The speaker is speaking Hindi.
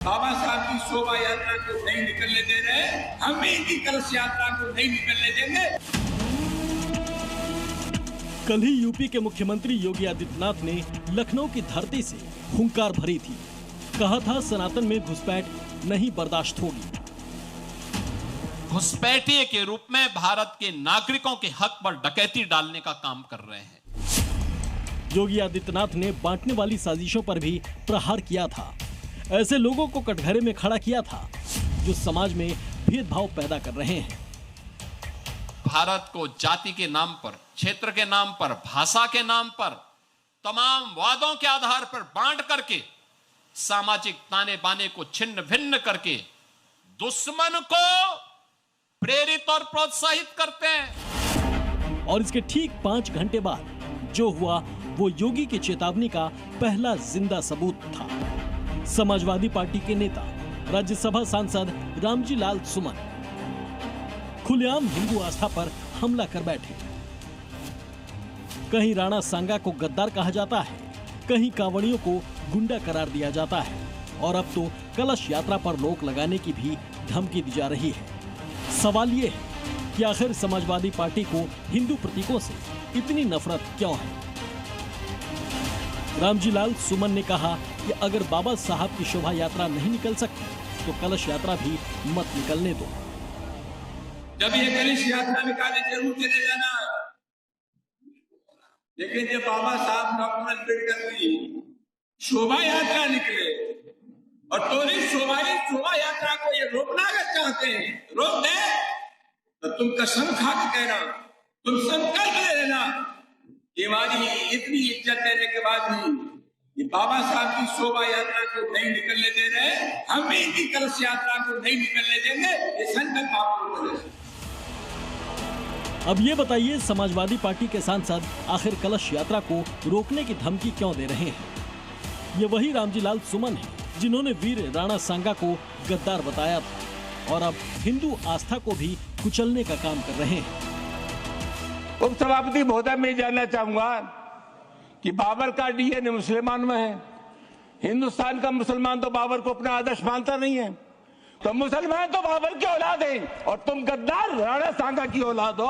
बाबा साहब की शोभा यात्रा को नहीं निकलने दे रहे, हम भी इनकी कलश यात्रा को नहीं निकलने देंगे। कल ही यूपी के मुख्यमंत्री योगी आदित्यनाथ ने लखनऊ की धरती से हुंकार भरी थी। कहा था सनातन में घुसपैठ नहीं बर्दाश्त होगी। घुसपैठिए के रूप में भारत के नागरिकों के हक पर डकैती डालने का काम कर रहे हैं। योगी आदित्यनाथ ने बांटने वाली साजिशों पर भी प्रहार किया था। ऐसे लोगों को कटघरे में खड़ा किया था जो समाज में भेदभाव पैदा कर रहे हैं। भारत को जाति के नाम पर, क्षेत्र के नाम पर, भाषा के नाम पर, तमाम वादों के आधार पर बांट करके सामाजिक ताने बाने को छिन्न भिन्न करके दुश्मन को प्रेरित और प्रोत्साहित करते हैं। और इसके ठीक 5 घंटे बाद जो हुआ वो योगी की चेतावनी का पहला जिंदा सबूत था। समाजवादी पार्टी के नेता राज्यसभा सांसद रामजी लाल सुमन खुलेआम हिंदू आस्था पर हमला कर बैठे। कहीं राणा सांगा को गद्दार कहा जाता है, कहीं कांवड़ियों को गुंडा करार दिया जाता है और अब तो कलश यात्रा पर रोक लगाने की भी धमकी दी जा रही है। सवाल ये है कि आखिर समाजवादी पार्टी को हिंदू प्रतीकों से इतनी नफरत क्यों है? रामजी लाल सुमन ने कहा कि अगर बाबा साहब की शोभा यात्रा नहीं निकल सकती तो कलश यात्रा भी मत निकलने दो। जब ये कलश यात्रा निकाले जरूर चले जाना, लेकिन जब बाबा साहब डॉक्यूमेंट प्रिंट कर दी, शोभा यात्रा निकले और टोली शोभा यात्रा को ये रोकना अगर चाहते हैं, रोक दे तो तुम कसम खा के कहना, तुम संकल्प ले लेना कि हमारी इतनी इज्जत देने के बाद भी ये बाबा साहब की शोभा यात्रा को नहीं निकलने दे रहे, हम भी इनकी कलश यात्रा को नहीं निकलने देंगे। ये संकल्प आप। अब ये बताइए, समाजवादी पार्टी के सांसद आखिर कलश यात्रा को रोकने की धमकी क्यों दे रहे हैं? ये वही रामजी लाल सुमन है जिन्होंने वीर राणा सांगा को गद्दार बताया था और अब हिंदू आस्था को भी कुचलने का काम कर रहे हैं। उपसभापति महोदय, मैं जानना चाहूंगा कि बाबर का डीएनए मुसलमान में है। हिंदुस्तान का मुसलमान तो बाबर को अपना आदर्श मानता नहीं है, तो मुसलमान तो बाबर की औलाद है और तुम गद्दार राणा सांगा की औलाद हो।